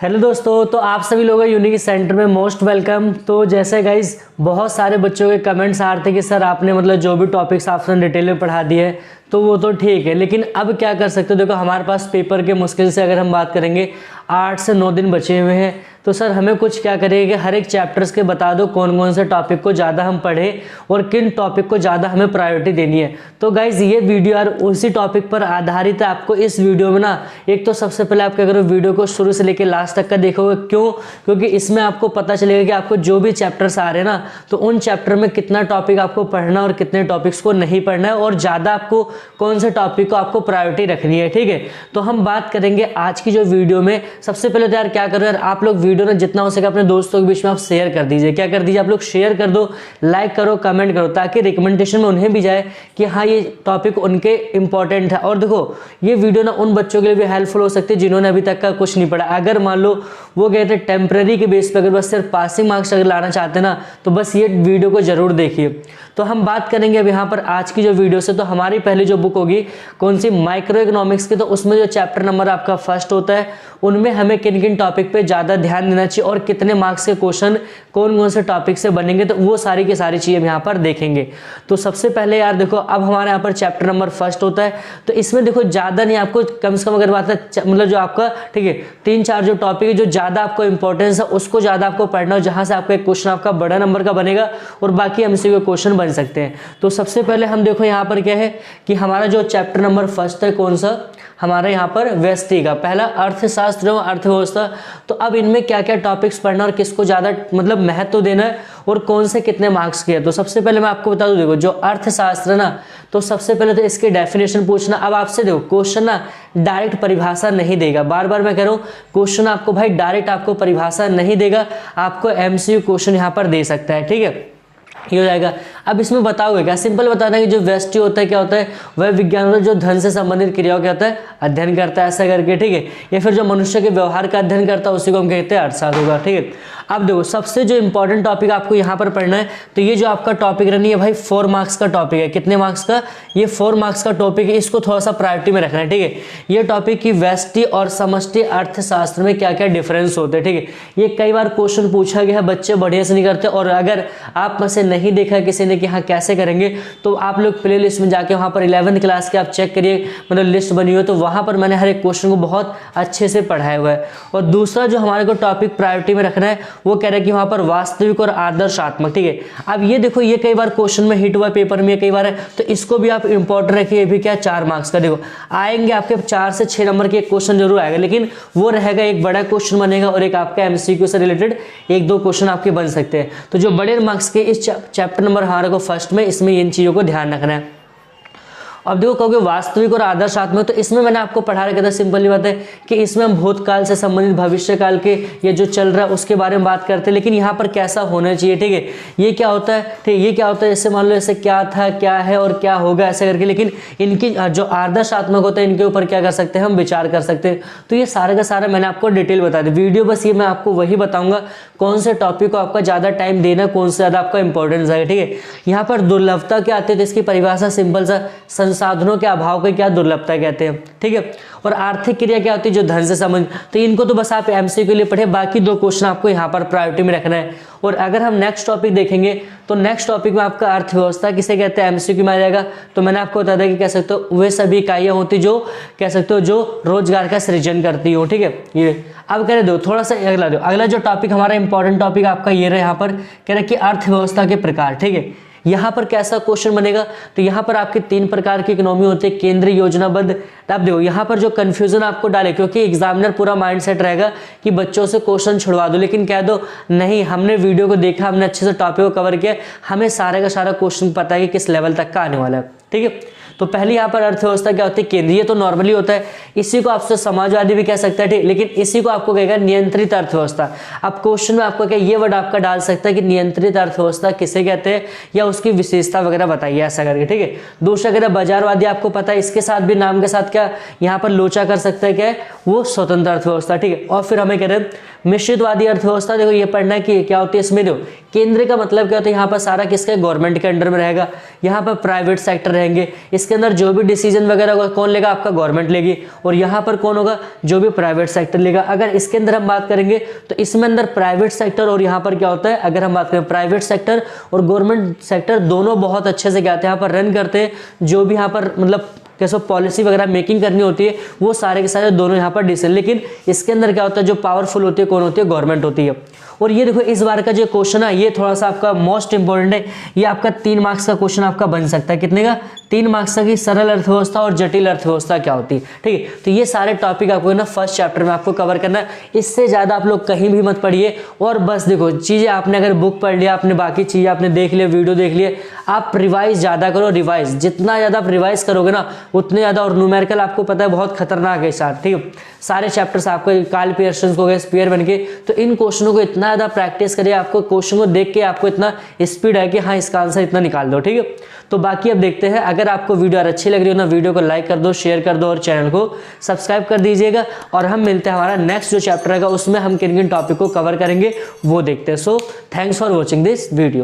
Hello दोस्तों, तो आप सभी लोगों यूनिक सेंटर में मोस्ट वेलकम। तो जैसे गाइज बहुत सारे बच्चों के कमेंट्स आ रहे थे कि सर आपने मतलब जो भी टॉपिक्स आपने डिटेल में पढ़ा दिए तो वो तो ठीक है, लेकिन अब क्या कर सकते हो। देखो हमारे पास पेपर के मुश्किल से अगर हम बात करेंगे 8 से 9 दिन बचे हुए हैं, तो सर हमें कुछ क्या करेंगे कि हर एक चैप्टर्स के बता दो कौन कौन से टॉपिक को ज़्यादा हम पढ़ें और किन टॉपिक को ज़्यादा हमें प्रायोरिटी देनी है। तो गाइज ये वीडियो यार उसी टॉपिक पर आधारित है। आपको इस वीडियो में ना एक तो सबसे पहले आप क्या करो, वीडियो को शुरू से लेकर लास्ट तक का देखोगे। क्यों? क्योंकि इसमें आपको पता चलेगा कि आपको जो भी चैप्टर्स आ रहे हैं ना, तो उन चैप्टर में कितना टॉपिक आपको पढ़ना और कितने टॉपिक्स को नहीं पढ़ना है और ज़्यादा आपको कौन से टॉपिक को आपको प्रायोरिटी रखनी है। ठीक है, तो हम बात करेंगे आज की जो वीडियो में। सबसे पहले तो यार क्या करो यार, आप लोग वीडियो ना जितना हो सके अपने दोस्तों के बीच में आप शेयर कर दीजिए। क्या कर दीजिए, आप लोग शेयर कर दो, लाइक करो, कमेंट करो, ताकि रिकमेंडेशन में उन्हें भी जाए कि हाँ ये टॉपिक उनके इंपॉर्टेंट है। और देखो ये वीडियो ना उन बच्चों के लिए भी हेल्पफुल हो सकती है जिन्होंने अभी तक का कुछ नहीं पढ़ा। अगर मान लो वो गए थे टेम्परेरी के बेस पे, अगर बस सिर्फ पासिंग मार्क्स अगर लाना चाहते ना, तो बस ये वीडियो को जरूर देखिए। तो हम बात करेंगे अब यहाँ पर आज की जो वीडियो से। तो हमारी पहली जो बुक होगी कौन सी, माइक्रो इकोनॉमिक्स की। तो उसमें जो चैप्टर नंबर आपका फर्स्ट होता है, उनमें हमें किन किन टॉपिक पे ज़्यादा ध्यान देना चाहिए और कितने मार्क्स के क्वेश्चन कौन कौन से टॉपिक से बनेंगे, तो वो सारी की सारी चीज़ें हम यहाँ पर देखेंगे। तो सबसे पहले यार देखो, अब हमारे यहाँ पर चैप्टर नंबर फर्स्ट होता है। तो इसमें देखो ज़्यादा नहीं, आपको कम से कम अगर बात है मतलब जो आपका ठीक है 3-4 जो टॉपिक है जो ज़्यादा आपको इंपॉर्टेंस है उसको ज़्यादा आपको पढ़ना हो, जहाँ से आपका एक क्वेश्चन आपका बड़ा नंबर का बनेगा और बाकी एमसीक्यू क्वेश्चन बन सकते हैं। तो सबसे पहले हम देखो यहाँ पर क्या है कि हमारा जो चैप्टर नंबर फर्स्ट है कौन सा, हमारे यहाँ पर व्यष्टि का पहला अर्थशास्त्र एवं अर्थव्यवस्था। तो अब इनमें क्या क्या टॉपिक्स पढ़ना और किसको ज़्यादा मतलब महत्व देना है और कौन से कितने मार्क्स के है। तो सबसे पहले मैं आपको बता दूं, देखो जो अर्थशास्त्र ना, तो सबसे पहले तो इसकी डेफिनेशन पूछना। अब आपसे देखो क्वेश्चन ना डायरेक्ट परिभाषा नहीं देगा, बार बार मैं कह रहा हूँ क्वेश्चन आपको भाई डायरेक्ट आपको परिभाषा नहीं देगा, आपको एमसीक्यू क्वेश्चन यहाँ पर दे सकता है। ठीक है, ये हो जाएगा। अब इसमें बताओगे क्या, सिंपल बताना कि जो व्यष्टि होता है क्या होता है, वह विज्ञान होता है जो धन से संबंधित क्रियाओं क्या होता है अध्ययन करता है, ऐसा करके। ठीक है, या फिर जो मनुष्य के व्यवहार का अध्ययन करता है उसी को हम कहते हैं अर्थशास्त्र होगा। ठीक है, अब देखो सबसे जो इंपॉर्टेंट टॉपिक आपको यहाँ पर पढ़ना है, तो ये जो आपका टॉपिक रहनी है भाई 4 मार्क्स का टॉपिक है। कितने मार्क्स का, ये 4 मार्क्स का टॉपिक है, इसको थोड़ा सा प्रायोरिटी में रखना है। ठीक है, ये टॉपिक की व्यष्टि और समष्टि अर्थशास्त्र में क्या क्या डिफरेंस होते हैं। ठीक है, ये कई बार क्वेश्चन पूछा गया है, बच्चे बढ़िया से नहीं करते। और अगर आप में से नहीं देखा किसी ने कि हाँ कैसे करेंगे, तो आप लोग प्ले लिस्ट में जाके वहाँ पर 11th क्लास के आप चेक करिए, मतलब लिस्ट बनी हो, तो वहाँ पर मैंने हर एक क्वेश्चन को बहुत अच्छे से पढ़ाया हुआ है। और दूसरा जो हमारे को टॉपिक प्रायोरिटी में रखना है वो कह रहा है कि वहाँ पर वास्तविक और आदर्शात्मक। ठीक है, अब ये देखो ये कई बार क्वेश्चन में हिट हुआ पेपर में कई बार है, तो इसको भी आप इंपॉर्टेंट रखिए। ये भी क्या 4 मार्क्स का, देखो आएंगे आपके 4 से 6 नंबर के एक क्वेश्चन जरूर आएगा, लेकिन वो रहेगा एक बड़ा क्वेश्चन बनेगा और एक आपका एमसीक्यू से रिलेटेड 1-2 क्वेश्चन आपके बन सकते हैं। तो जो बड़े मार्क्स के इस चैप्टर नंबर हमारे को फर्स्ट में, इसमें इन चीज़ों को ध्यान रखना है। अब देखो कहोगे वास्तविक और आदर्शात्मक, तो इसमें मैंने आपको पढ़ा रखा था, सिंपल बात है कि इसमें हम भूतकाल से संबंधित भविष्य काल के ये जो चल रहा है उसके बारे में बात करते हैं, लेकिन यहाँ पर कैसा होना चाहिए। ठीक है, ये क्या होता है, ठीक ये क्या होता है, जैसे मान लो ऐसे क्या था, क्या है और क्या होगा, ऐसे करके। लेकिन इनकी जो आदर्शात्मक होता है इनके ऊपर क्या कर सकते हैं हम, विचार कर सकते हैं। तो ये सारा का सारा मैंने आपको डिटेल बता दी। वीडियो बस ये मैं आपको वही बताऊंगा कौन से टॉपिक को आपका ज़्यादा टाइम देना, कौन से ज़्यादा आपका इंपॉर्टेंस है। ठीक है, यहाँ पर दुर्लभता क्या आती है, तो इसकी परिभाषा सिंपल सा, संसाधनों के अभाव को क्या दुर्लभता कहते हैं। ठीक है, और आर्थिक क्रिया क्या होती है जो धन से संबंधित। तो इनको तो बस आप एमसीक्यू के लिए पढ़े, बाकी 2 क्वेश्चन आपको यहाँ पर प्रायोरिटी में रखना है। और अगर हम नेक्स्ट टॉपिक देखेंगे, तो नेक्स्ट टॉपिक में आपका अर्थव्यवस्था किसे कहते हैं, एमसीक्यू में आ जाएगा। तो मैंने आपको बता दिया कि कह सकते हो वे सभी इकाइयाँ होती जो कह सकते हो जो रोजगार का सृजन करती हो। ठीक है, ये अब कह रहे दो थोड़ा सा अगला दो, अगला जो टॉपिक हमारा इंपॉर्टेंट टॉपिक आपका ये रहा, यहाँ पर कह रहे कि अर्थव्यवस्था के प्रकार। ठीक है, यहाँ पर कैसा क्वेश्चन बनेगा, तो यहाँ पर आपके 3 प्रकार की इकोनॉमी होती है, केंद्रीय, योजनाबद्ध। अब देखो यहाँ पर जो कंफ्यूजन आपको डाले, क्योंकि एग्जामिनर पूरा माइंडसेट रहेगा कि बच्चों से क्वेश्चन छुड़वा दो, लेकिन कह दो नहीं हमने वीडियो को देखा, हमने अच्छे से टॉपिक को कवर किया, हमें सारे का सारा क्वेश्चन पता है कि किस लेवल तक का आने वाला है। ठीक है, तो पहले यहाँ पर अर्थव्यवस्था क्या होती है, केंद्रीय तो नॉर्मली होता है, इसी को आपसे समाजवादी भी कह सकता है। ठीक, लेकिन इसी को आपको कहेगा नियंत्रित अर्थव्यवस्था। अब क्वेश्चन में आपको क्या ये वर्ड आपका डाल सकता है कि नियंत्रित अर्थव्यवस्था किसे कहते हैं या उसकी विशेषता वगैरह बताइए, ऐसा करके। ठीक है, दूसरा कह रहा बाजारवादी, आपको पता है इसके साथ भी नाम के साथ क्या यहाँ पर लोचा कर सकता है, क्या है वो स्वतंत्र अर्थव्यवस्था। ठीक है, और फिर हमें कह रहे हैं मिश्रितवादी अर्थव्यवस्था। देखो ये पढ़ना है कि क्या होती है इसमें, देखो केंद्र का मतलब क्या होता है, यहाँ पर सारा किसका गवर्नमेंट के अंडर में रहेगा, यहाँ पर प्राइवेट सेक्टर रहेंगे, इसके अंदर जो भी डिसीजन वगैरह होगा कौन लेगा, आपका गवर्नमेंट लेगी, और यहाँ पर कौन होगा, जो भी प्राइवेट सेक्टर लेगा। अगर इसके अंदर हम बात करेंगे तो इसमें अंदर प्राइवेट सेक्टर और यहाँ पर क्या होता है, अगर हम बात करें प्राइवेट सेक्टर और गवर्नमेंट सेक्टर दोनों बहुत अच्छे से क्या होते हैं यहाँ पर रन करते हैं। जो भी यहाँ पर मतलब कैसे पॉलिसी वगैरह मेकिंग करनी होती है वो सारे के सारे दोनों यहाँ पर डिसीजन, लेकिन इसके अंदर क्या होता है, जो पावरफुल होती है कौन होती है, गवर्नमेंट होती है। और ये देखो इस बार का जो क्वेश्चन है ये थोड़ा सा आपका मोस्ट इंपॉर्टेंट है, ये आपका 3 मार्क्स का क्वेश्चन आपका बन सकता है। कितने का, 3 मार्क्स का, कि सरल अर्थव्यवस्था और जटिल अर्थव्यवस्था क्या होती है। ठीक है, तो ये सारे टॉपिक आपको ना फर्स्ट चैप्टर में आपको कवर करना है, इससे ज्यादा आप लोग कहीं भी मत पढ़िए। और बस देखो चीजें आपने अगर बुक पढ़ लिया, आपने बाकी चीजें आपने देख लिया, वीडियो देख लिए, आप रिवाइज ज्यादा करो। रिवाइज जितना ज्यादा आप रिवाइज करोगे ना उतने ज्यादा, और न्यूमेरिकल आपको पता है बहुत खतरनाक है साथ। ठीक है, सारे चैप्टर्स आपको काल पियर्सन हो गए, स्पीयर बन के, तो इन क्वेश्चनों को इतना ज्यादा प्रैक्टिस करिए, आपको क्वेश्चन को देख के आपको इतना स्पीड है कि हाँ इसका आंसर इतना निकाल दो। ठीक है, तो बाकी अब देखते हैं। अगर आपको वीडियो अच्छी लग रही हो ना, वीडियो को लाइक कर दो, शेयर कर दो और चैनल को सब्सक्राइब कर दीजिएगा। और हम मिलते हैं हमारा नेक्स्ट जो चैप्टर रहेगा उसमें हम किन किन टॉपिक को कवर करेंगे वो देखते हैं। So thanks for watching this video.